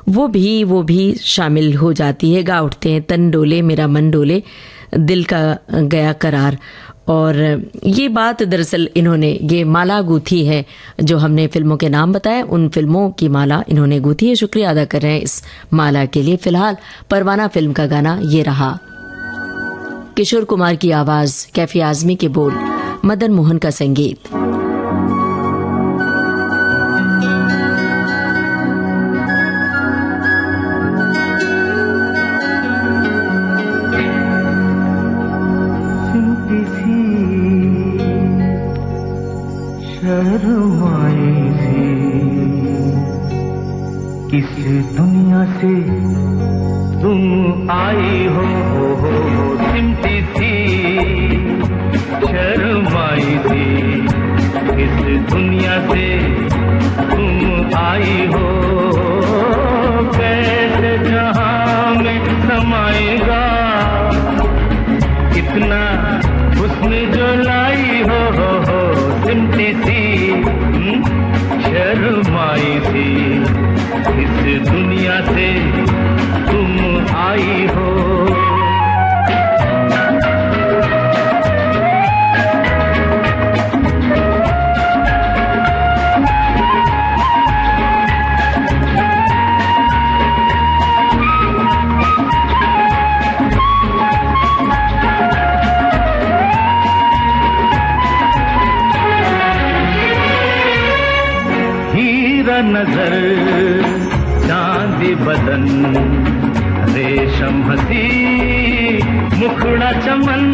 वो भी शामिल हो जाती है। गा उठते हैं तन डोले मेरा मन डोले दिल का गया करार। और ये बात दरअसल इन्होंने ये माला गूथी है जो हमने फिल्मों के नाम बताए, उन फिल्मों की माला इन्होंने गूथी है। शुक्रिया अदा कर रहे हैं इस माला के लिए। फिलहाल परवाना फिल्म का गाना ये रहा। किशोर कुमार की आवाज, कैफी आजमी के बोल, मदन मोहन का संगीत। इस दुनिया से तुम आई हो सिमटी सी शर्माई सी। इस दुनिया से तुम आई हो, कैसे जहां में समाएगा इतना हुस्न जो लाई हो सिमटी सी शर्माई सी। इस दुनिया से तुम आई हो। हीरा नजर चांदी बदन रेशम हंसी मुखड़ा चमन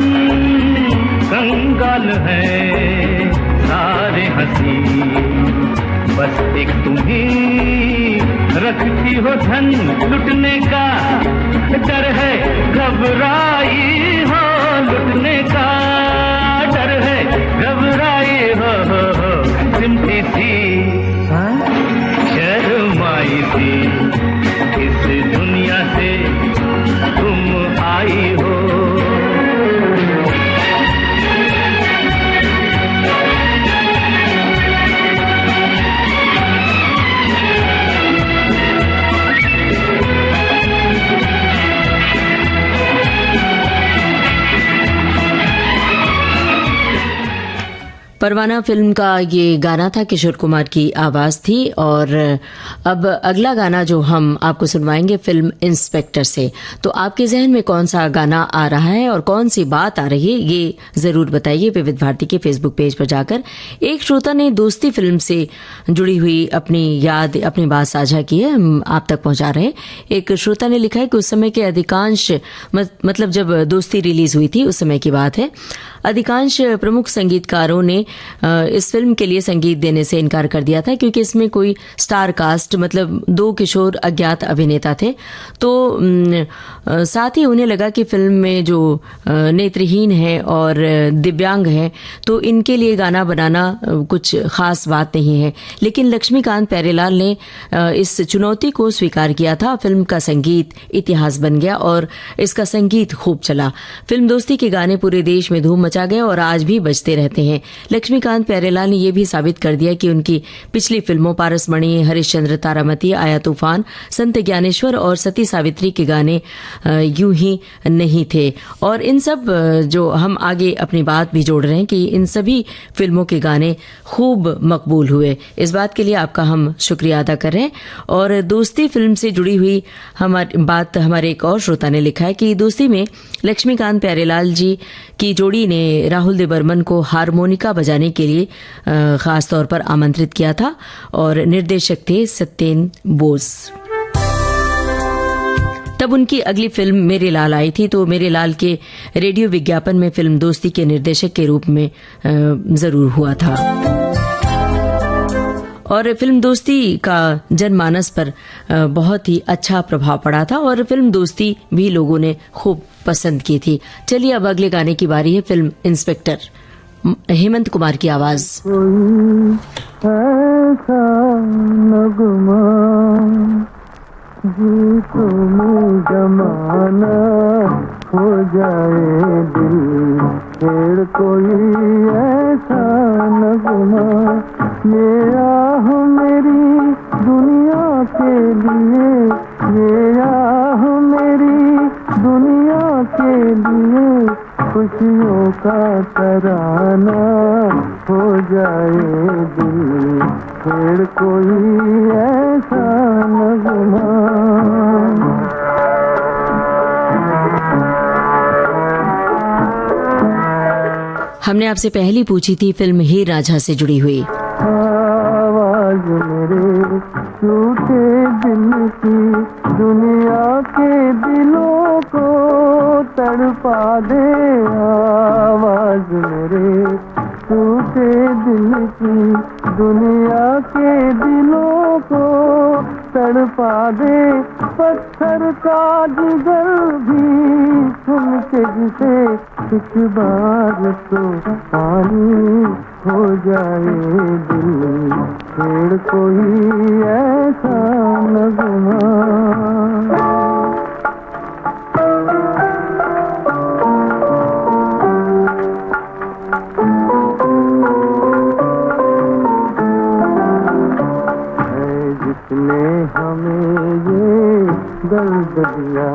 कंगाल है सारे हंसी। बस एक तुम्ही रखती हो धन लुटने का डर है, घबराई हो लुटने का डर है, घबराई हो सिमटी सी शर्माई सी। इस दुनिया से तुम आई हो। परवाना फिल्म का ये गाना था, किशोर कुमार की आवाज थी। और अब अगला गाना जो हम आपको सुनवाएंगे फिल्म इंस्पेक्टर से। तो आपके जहन में कौन सा गाना आ रहा है और कौन सी बात आ रही है ये जरूर बताइए विविध भारती के फेसबुक पेज पर जाकर। एक श्रोता ने दोस्ती फिल्म से जुड़ी हुई अपनी याद, अपनी बात साझा की है, हम आप तक पहुंचा रहे हैं। एक श्रोता ने लिखा है कि उस समय के अधिकांश मतलब जब दोस्ती रिलीज हुई थी उस समय की बात है, अधिकांश प्रमुख संगीतकारों ने इस फिल्म के लिए संगीत देने से इनकार कर दिया था क्योंकि इसमें कोई स्टार कास्ट मतलब 2 किशोर अज्ञात अभिनेता थे। तो साथ ही उन्हें लगा कि फिल्म में जो नेत्रहीन है और दिव्यांग है तो इनके लिए गाना बनाना कुछ खास बात नहीं है। लेकिन लक्ष्मीकांत प्यारेलाल ने इस चुनौती को स्वीकार किया था। फिल्म का संगीत इतिहास बन गया और इसका संगीत खूब चला। फिल्म दोस्ती के गाने पूरे देश में धूम मचा गए और आज भी बजते रहते हैं। लक्ष्मीकांत प्यारेलाल ने यह भी साबित कर दिया कि उनकी पिछली फिल्मों पारसमणि, हरिश्चंद्र, तारामती, आया तूफान, संत ज्ञानेश्वर और सती सावित्री के गाने यूं ही नहीं थे। और इन सब जो हम आगे अपनी बात भी जोड़ रहे हैं कि इन सभी फिल्मों के गाने खूब मकबूल हुए। इस बात के लिए आपका हम शुक्रिया अदा कर रहे हैं। और दोस्ती फिल्म से जुड़ी हुई हमारे एक और श्रोता ने लिखा है कि दोस्ती में लक्ष्मीकांत प्यारेलाल जी की जोड़ी ने राहुल देव बर्मन को हारमोनिका बजाने के लिए खास तौर पर आमंत्रित किया था और निर्देशक थे सत्येन बोस। तब उनकी अगली फिल्म मेरे लाल आई थी, तो मेरे लाल के रेडियो विज्ञापन में फिल्म दोस्ती के निर्देशक के रूप में जरूर हुआ था। और फिल्म दोस्ती का जनमानस पर बहुत ही अच्छा प्रभाव पड़ा था और फिल्म दोस्ती भी लोगों ने खूब पसंद की थी। चलिए अब अगले गाने की बारी है, फिल्म इंस्पेक्टर, हेमंत कुमार की आवाज। ऐसा नगमा जी तुम्हें जमाना हो जाए दिल, फिर कोई ऐसा नगमा, ये आह मेरी दुनिया के लिए, ये आह मेरी दुनिया के लिए, खुशियों का तराना हो जाए दिल, फिर कोई ऐसा नगमा। हमने आपसे पहली पूछी थी फिल्म हीर रांझा से जुड़ी हुई। आवाज मेरे टूटे दिल की, दुनिया के दिलों को तड़पा दे, आवाज मेरे टूटे दिल की, दुनिया के दिलों को तड़पा दे, पत्थर का जिगर भी सुन के जिसे एक बार तो पानी हो जाए दिल, फिर कोई ऐसा नगमा। जिसने हमें ये दर्द दिया,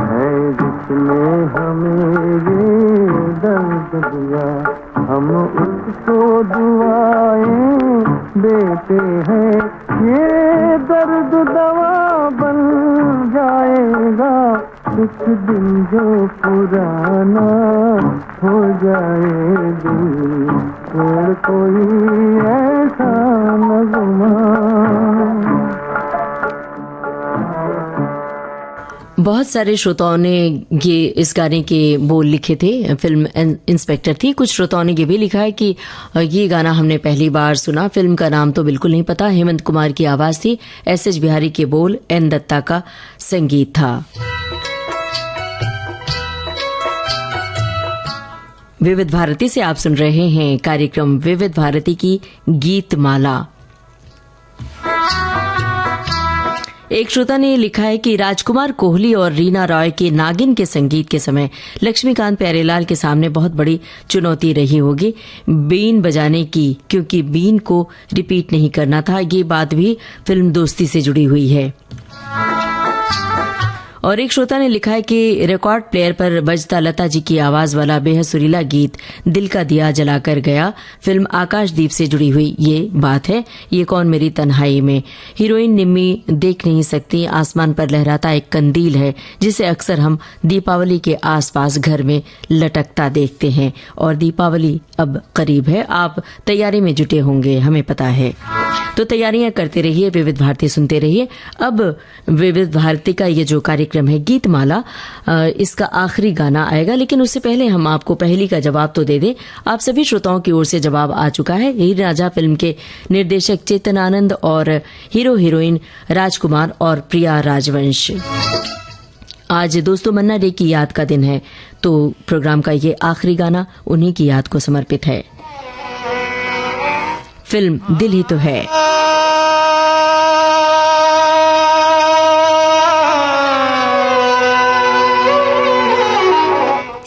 है जिसने हमें ये दर्द दिया, हम उसको दुआएं देते हैं, ये दर्द दवा बन जाएगा कुछ दिन जो पुराना हो जाए दिल, फिर कोई ऐसा नगमा। बहुत सारे श्रोताओं ने ये इस गाने के बोल लिखे थे, फिल्म इंस्पेक्टर थी। कुछ श्रोताओं ने ये भी लिखा है कि ये गाना हमने पहली बार सुना, फिल्म का नाम तो बिल्कुल नहीं पता, हेमंत कुमार की आवाज थी, एस.एच. बिहारी के बोल, एन दत्ता का संगीत था। विविध भारती से आप सुन रहे हैं कार्यक्रम विविध भारती की गीत माला। एक श्रोता ने लिखा है कि राजकुमार कोहली और रीना रॉय के नागिन के संगीत के समय लक्ष्मीकांत प्यारेलाल के सामने बहुत बड़ी चुनौती रही होगी बीन बजाने की, क्योंकि बीन को रिपीट नहीं करना था। ये बात भी फिल्म दोस्ती से जुड़ी हुई है। और एक श्रोता ने लिखा है कि रिकॉर्ड प्लेयर पर बजता लता जी की आवाज वाला बेहद सुरीला गीत दिल का दिया जलाकर गया, फिल्म आकाशदीप से जुड़ी हुई ये बात है। ये कौन मेरी तन्हाई में हीरोइन निम्मी देख नहीं सकती, आसमान पर लहराता एक कंदील है जिसे अक्सर हम दीपावली के आसपास घर में लटकता देखते हैं। और दीपावली अब करीब है, आप तैयारी में जुटे होंगे, हमें पता है। तो तैयारियां करते रहिए, विविध भारती सुनते रहिए। अब विविध भारती का ये जो कार्यक्रम है गीत माला, इसका आखिरी गाना आएगा, लेकिन उससे पहले हम आपको पहली का जवाब तो दे दें। आप सभी श्रोताओं की ओर से जवाब आ चुका है। हीर रांझा फिल्म के निर्देशक चेतन आनंद और हीरो हीरोइन राजकुमार और प्रिया राजवंश। आज दोस्तों मन्ना डे की याद का दिन है, तो प्रोग्राम का ये आखिरी गाना उन्हीं की याद को समर्पित है। फिल्म दिल ही तो है।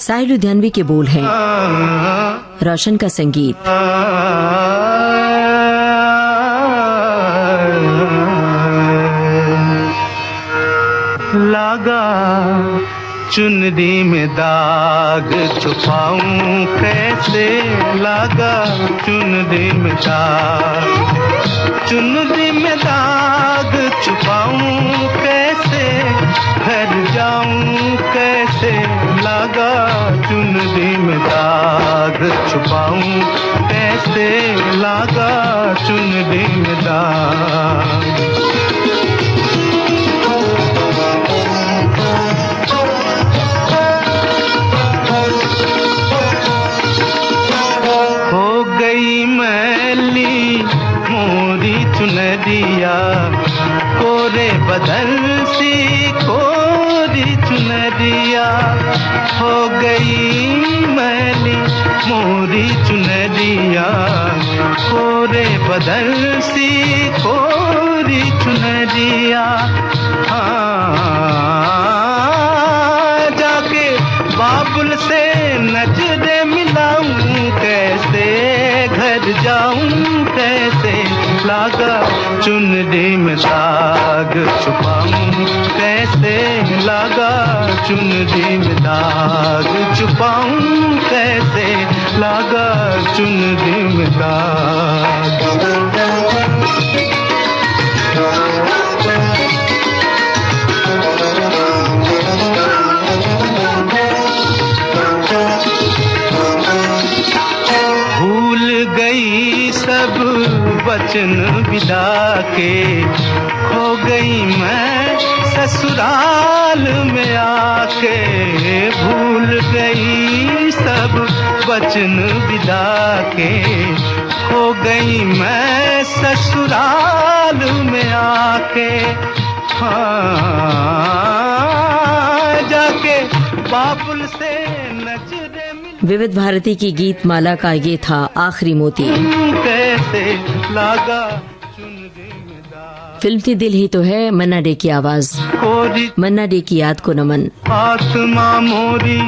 साहिल लुधियानवी के बोल हैं, रोशन का संगीत। लागा चुनरी में दाग छुपाऊं कैसे, लागा चुनरी में दाग, चुनरी में दाग छुपाऊं कैसे, घर जाऊं कैसे, लागा चुनरी में दाग छुपाऊं कैसे, लागा चुनरी में दाग। चुनरिया कोरे बदल सी कोरी चुनरिया, हो गई मैली मोरी चुनरिया, कोरे बदल सी कोरी चुनरिया। जाके बाबुल से नजरे मिलाऊं कैसे, घर जाऊं कैसे, लागा चुनरी में दाग छुपाऊं कैसे, लागा चुनरी में दाग छुपाऊं कैसे, लागा चुनरी में दाग। सब वचन विदा के खो गई मैं ससुराल में आके, भूल गई सब वचन विदा के खो गई मैं ससुराल में आके। जाके बाबुल से नजरे विविध भारती की गीत माला का ये था आखिरी मोती। कैसे लागा फिल्म थी दिल ही तो है, मन्ना डे की आवाज, मन्ना डे की याद को नमन। आत्मा मोरी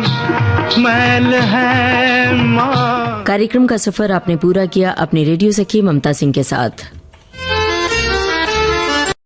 मैल है मां। कार्यक्रम का सफर आपने पूरा किया अपनी रेडियो सखी ममता सिंह के साथ।